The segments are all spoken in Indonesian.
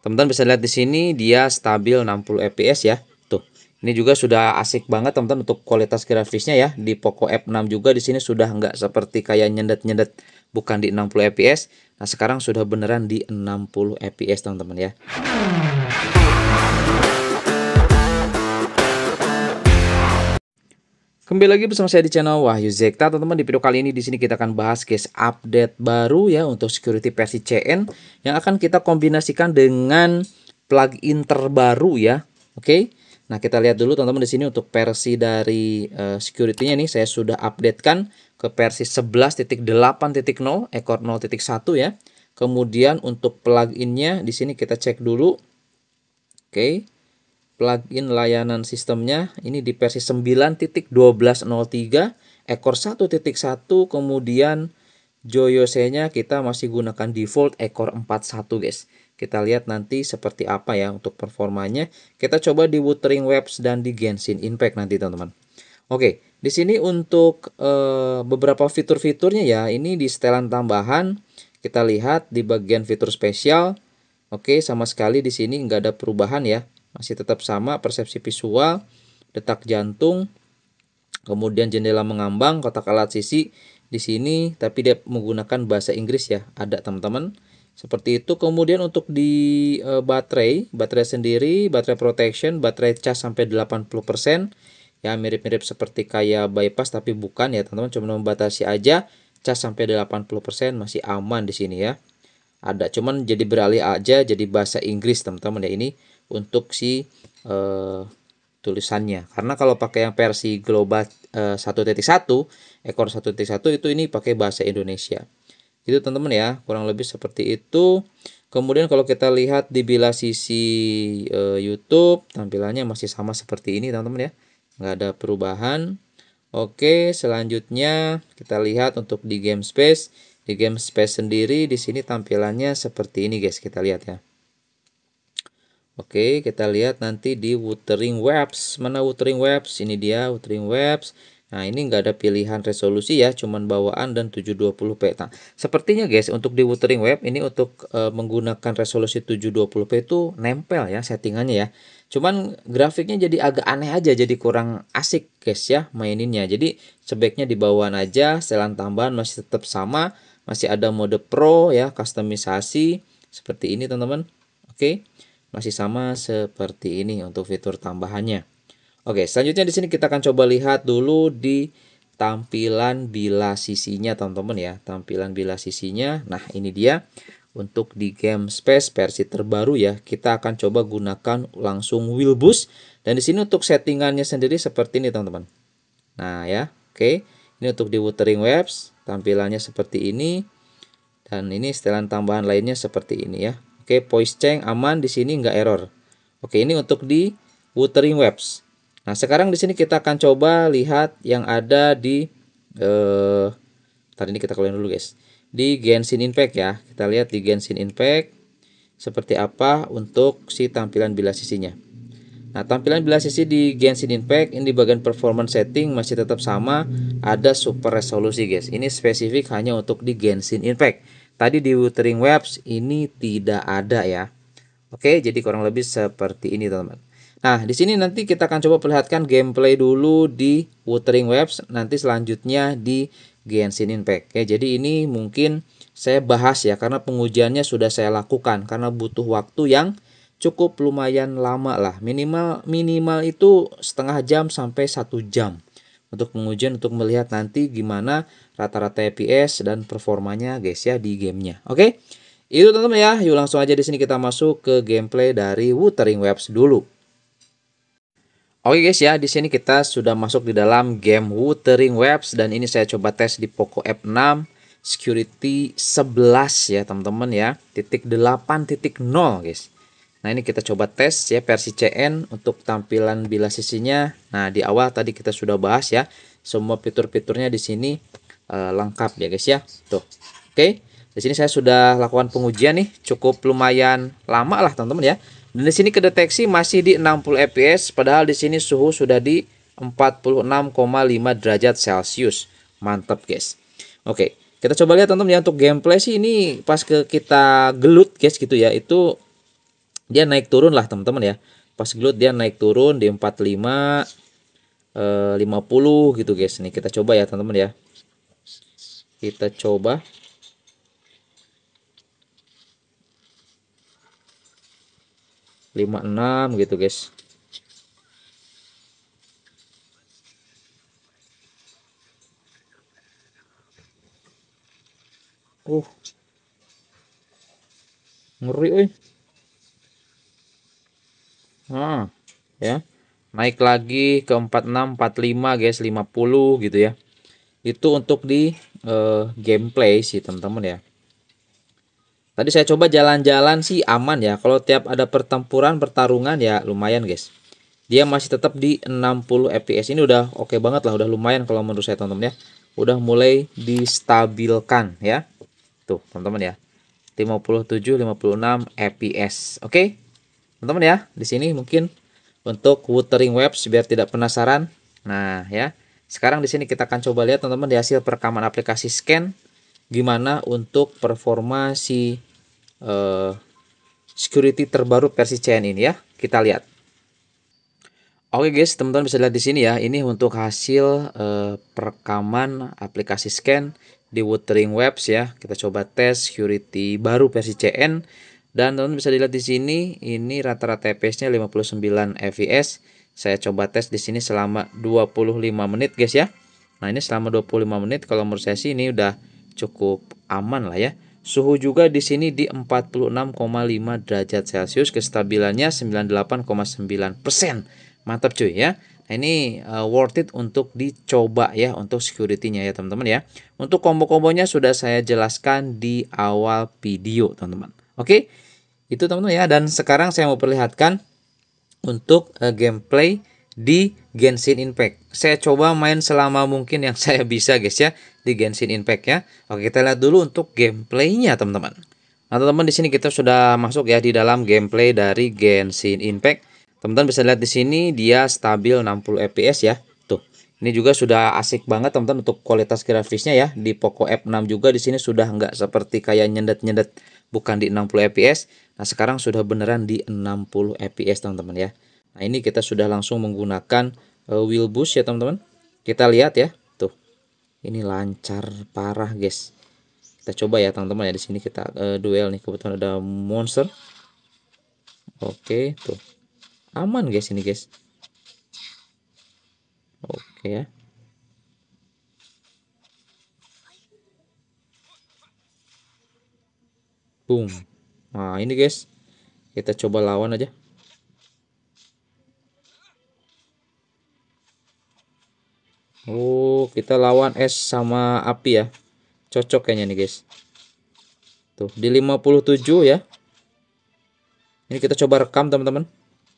Teman-teman bisa lihat di sini dia stabil 60 fps ya. Tuh. Ini juga sudah asik banget teman-teman untuk kualitas grafisnya ya. Di Poco F6 juga di sini sudah nggak seperti kayak nyendet-nyendet, bukan di 60 fps. Nah, sekarang sudah beneran di 60 fps teman-teman ya. Kembali lagi bersama saya di channel Wahyu Zekta, teman-teman. Di video kali ini di sini kita akan bahas guys update baru ya untuk security versi CN yang akan kita kombinasikan dengan plugin terbaru ya. Oke. Nah, kita lihat dulu teman-teman di sini untuk versi dari security-nya nih saya sudah updatekan ke versi 11.8.0 ekor 0.1 ya. Kemudian untuk pluginnya di sini kita cek dulu. Oke. Plugin layanan sistemnya ini di versi 9.12.03 ekor 1.1, kemudian Joyose-nya kita masih gunakan default ekor 41 guys. Kita lihat nanti seperti apa ya untuk performanya. Kita coba di Wuthering Waves dan di Genshin Impact nanti teman-teman. Oke, di sini untuk beberapa fitur-fiturnya ya, ini di setelan tambahan kita lihat di bagian fitur spesial. Oke, sama sekali di sini nggak ada perubahan ya. Masih tetap sama persepsi visual, detak jantung, kemudian jendela mengambang, kotak alat sisi di sini, tapi dia menggunakan bahasa Inggris ya. Ada teman-teman. Seperti itu. Kemudian untuk di baterai sendiri, baterai protection, baterai cas sampai 80%. Ya, mirip-mirip seperti kayak bypass tapi bukan ya, teman-teman. Cuma membatasi aja, cas sampai 80% masih aman di sini ya. Ada, cuman jadi beralih aja jadi bahasa Inggris teman-teman ya, ini untuk si tulisannya. Karena kalau pakai yang versi global 1.1 ekor 1.1 itu ini pakai bahasa Indonesia. Itu teman-teman ya, kurang lebih seperti itu. Kemudian kalau kita lihat di bilah sisi YouTube, tampilannya masih sama seperti ini teman-teman ya. Nggak ada perubahan. Oke, selanjutnya kita lihat untuk di game space. Di game space sendiri di sini tampilannya seperti ini guys, kita lihat ya. Oke, kita lihat nanti di Wuthering Waves. Mana Wuthering Waves? Ini dia Wuthering Waves. Nah, ini nggak ada pilihan resolusi ya, cuman bawaan dan 720p. Nah, sepertinya guys, untuk di Wuthering Waves ini untuk menggunakan resolusi 720p itu nempel ya settingannya ya. Cuman grafiknya jadi agak aneh aja, jadi kurang asik guys ya maininnya. Jadi sebaiknya di bawaan aja, setelan tambahan masih tetap sama, masih ada mode pro ya, customisasi seperti ini teman-teman. Oke. Masih sama seperti ini untuk fitur tambahannya. Oke, selanjutnya di sini kita akan coba lihat dulu di tampilan bilah sisinya teman-teman ya. Tampilan bilah sisinya. Nah, ini dia untuk di game space versi terbaru ya. Kita akan coba gunakan langsung wheel boost, dan di sini untuk settingannya sendiri seperti ini teman-teman. Nah, ya. Oke. Ini untuk di Wuthering Waves, tampilannya seperti ini. Dan ini setelan tambahan lainnya seperti ini ya. Oke, voice change aman, di sini nggak error. Oke, ini untuk di Wuthering Waves. Nah, sekarang di sini kita akan coba lihat yang ada di tadi ini kita kalian dulu guys. Di Genshin Impact ya. Kita lihat di Genshin Impact seperti apa untuk si tampilan bilah sisinya. Nah, tampilan bilah sisi di Genshin Impact ini di bagian performance setting masih tetap sama, ada super resolusi guys. Ini spesifik hanya untuk di Genshin Impact. Tadi di Wuthering Waves ini tidak ada ya. Oke, jadi kurang lebih seperti ini teman-teman. Nah, di sini nanti kita akan coba perlihatkan gameplay dulu di Wuthering Waves, nanti selanjutnya di Genshin Impact. Oke, jadi ini mungkin saya bahas ya, karena pengujiannya sudah saya lakukan, karena butuh waktu yang cukup lumayan lama lah. Minimal itu setengah jam sampai 1 jam untuk pengujian, untuk melihat nanti gimana rata-rata FPS dan performanya guys ya di gamenya. Oke, itu teman-teman ya. Yuk langsung aja di sini kita masuk ke gameplay dari Wuthering Waves dulu. Oke guys ya, di sini kita sudah masuk di dalam game Wuthering Waves, dan ini saya coba tes di Poco F6 security 11 ya teman-teman ya, titik 8.0 guys. Nah, ini kita coba tes ya versi CN untuk tampilan bilah sisinya. Nah, di awal tadi kita sudah bahas ya, semua fitur-fiturnya di sini lengkap ya guys ya. Tuh. Oke. Di sini saya sudah lakukan pengujian nih, cukup lumayan lama lah teman-teman ya. Dan di sini kedeteksi masih di 60 fps, padahal di sini suhu sudah di 46,5 derajat Celcius. Mantap guys. Oke, kita coba lihat teman-teman ya, untuk gameplay sih ini pas kita gelut guys gitu ya, itu dia naik turun lah teman-teman ya. Pas gelut dia naik turun di 45, 50 gitu guys. Nih kita coba ya teman-teman ya. Kita coba 56 gitu guys. Uh, ngeri euy. Nah, ya. Naik lagi ke 46, 45 guys, 50 gitu ya. Itu untuk di gameplay sih teman-teman ya. Tadi saya coba jalan-jalan sih aman ya. Kalau tiap ada pertarungan ya lumayan guys. Dia masih tetap di 60 fps. Ini udah oke banget lah, udah lumayan kalau menurut saya teman-teman ya. Udah mulai distabilkan ya. Tuh teman-teman ya. 57, 56 fps. Oke. Teman-teman ya, di sini mungkin untuk Wuthering Waves biar tidak penasaran. Nah, ya. Sekarang di sini kita akan coba lihat teman-teman di hasil perekaman aplikasi scan gimana untuk performa si security terbaru versi CN ini ya. Kita lihat. Oke guys, teman-teman bisa lihat di sini ya. Ini untuk hasil perekaman aplikasi scan di Wuthering Waves ya. Kita coba tes security baru versi CN. Dan teman-teman bisa dilihat di sini, ini rata-rata FPS-nya 59 fps. Saya coba tes di sini selama 25 menit guys ya. Nah, ini selama 25 menit kalau menurut saya sih ini udah cukup aman lah ya. Suhu juga di sini di 46,5 derajat Celcius, kestabilannya 98,9%. Mantap cuy ya. Nah, ini worth it untuk dicoba ya untuk security-nya ya teman-teman ya. Untuk combo-kombonya sudah saya jelaskan di awal video teman-teman. Oke. Itu teman-teman ya, dan sekarang saya mau perlihatkan untuk gameplay di Genshin Impact. Saya coba main selama mungkin yang saya bisa guys ya di Genshin Impact ya. Oke, kita lihat dulu untuk gameplaynya teman-teman. Nah, teman-teman di sini kita sudah masuk ya di dalam gameplay dari Genshin Impact. Teman-teman bisa lihat di sini dia stabil 60 fps ya. Tuh. Ini juga sudah asik banget teman-teman untuk kualitas grafisnya ya. Di Poco F6 juga di sini sudah nggak seperti kayak nyendet-nyendet, bukan di 60 fps. Nah, sekarang sudah beneran di 60 fps teman-teman ya. Nah, ini kita sudah langsung menggunakan wheel boost ya teman-teman. Kita lihat ya. Tuh. Ini lancar parah guys. Kita coba ya teman-teman ya, di sini kita duel nih, kebetulan ada monster. Oke, tuh. Aman guys ini guys. Oke ya. Boom. Nah, ini guys. Kita coba lawan aja. Oh, kita lawan es sama api ya. Cocok kayaknya nih guys. Tuh, di 57 ya. Ini kita coba rekam teman-teman.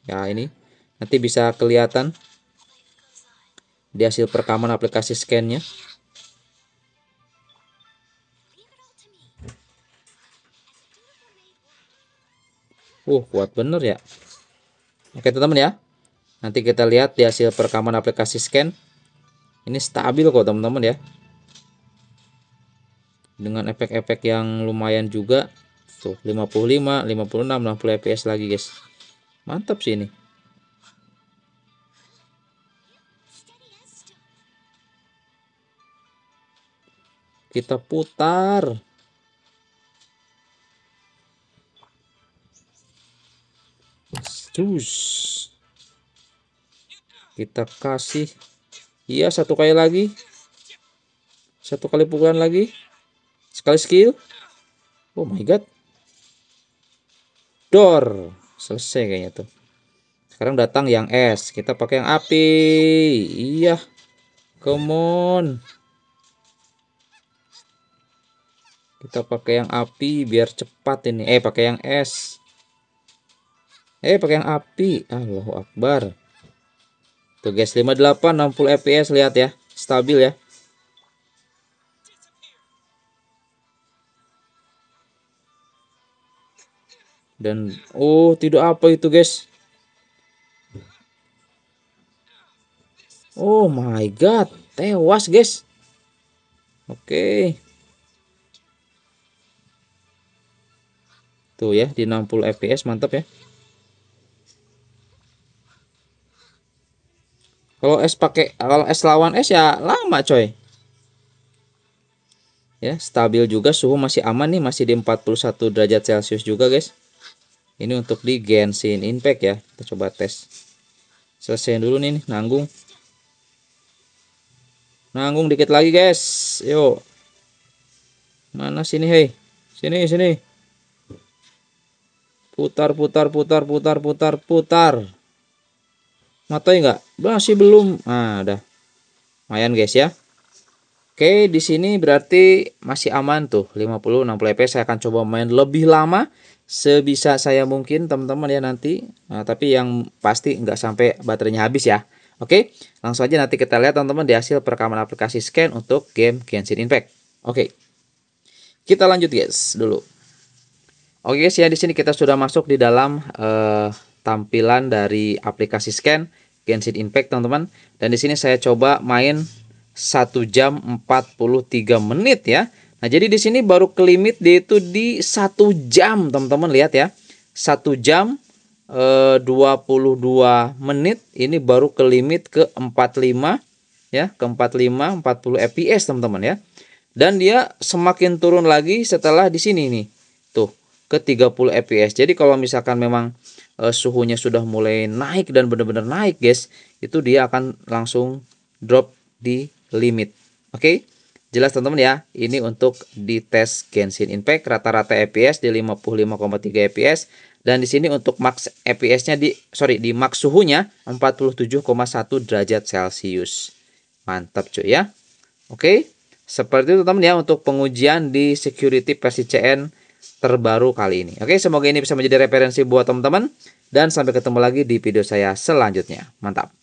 Ya, ini nanti bisa kelihatan di hasil perekaman aplikasi scan-nya. Kuat bener ya. Oke teman-teman ya. Nanti kita lihat di hasil perekaman aplikasi scan. Ini stabil kok teman-teman ya. Dengan efek-efek yang lumayan juga. Tuh 55, 56, 60 fps lagi guys. Mantap sih ini. Kita putar. Cus. Kita kasih. Iya, satu kali lagi. Satu kali pukulan lagi. Sekali skill. Oh my god. Dor. Selesai kayaknya tuh. Sekarang datang yang es. Kita pakai yang api. Iya. Come on. Kita pakai yang api biar cepat ini. Pakai yang es. Pakai yang api. Allahu Akbar. Tuh guys, 58 60 fps, lihat ya. Stabil ya. Dan tidak apa itu guys. Oh my god, tewas guys. Oke. Tuh ya, di 60 fps, mantap ya. Kalau es lawan es ya lama coy. Ya, stabil juga, suhu masih aman nih, masih di 41 derajat Celcius juga guys. Ini untuk di Genshin Impact ya. Kita coba tes. Selesaiin dulu nih, nanggung. Nanggung dikit lagi guys. Yuk. Mana sini hei? Sini sini. Putar putar putar putar putar putar. Matai nggak? Masih belum. Nah, udah. Lumayan guys ya. Oke, di sini berarti masih aman tuh 50-60 fps. Saya akan coba main lebih lama sebisa saya mungkin teman-teman ya nanti. Nah, tapi yang pasti nggak sampai baterainya habis ya. Oke, langsung aja nanti kita lihat teman-teman di hasil perekaman aplikasi scan untuk game Genshin Impact. Oke, kita lanjut guys dulu. Oke guys ya, di sini kita sudah masuk di dalam tampilan dari aplikasi scan Genshin Impact teman-teman. Dan di sini saya coba main 1 jam 43 menit ya. Nah, jadi di sini baru ke limit dia itu di 1 jam, teman-teman lihat ya. 1 jam 22 menit ini baru ke limit ke 45 ya, ke 45 40 fps teman-teman ya. Dan dia semakin turun lagi setelah di sini nih. Tuh, ke 30 fps. Jadi kalau misalkan memang suhunya sudah mulai naik dan benar-benar naik, guys, itu dia akan langsung drop di limit. Oke, jelas teman-teman ya. Ini untuk di tes Genshin Impact rata-rata FPS di 55,3 FPS dan di sini untuk max FPS-nya di max suhunya 47,1 derajat Celcius. Mantap cuy ya. Oke, seperti itu teman ya untuk pengujian di security versi CN terbaru kali ini. Oke, semoga ini bisa menjadi referensi buat teman-teman dan sampai ketemu lagi di video saya selanjutnya. Mantap.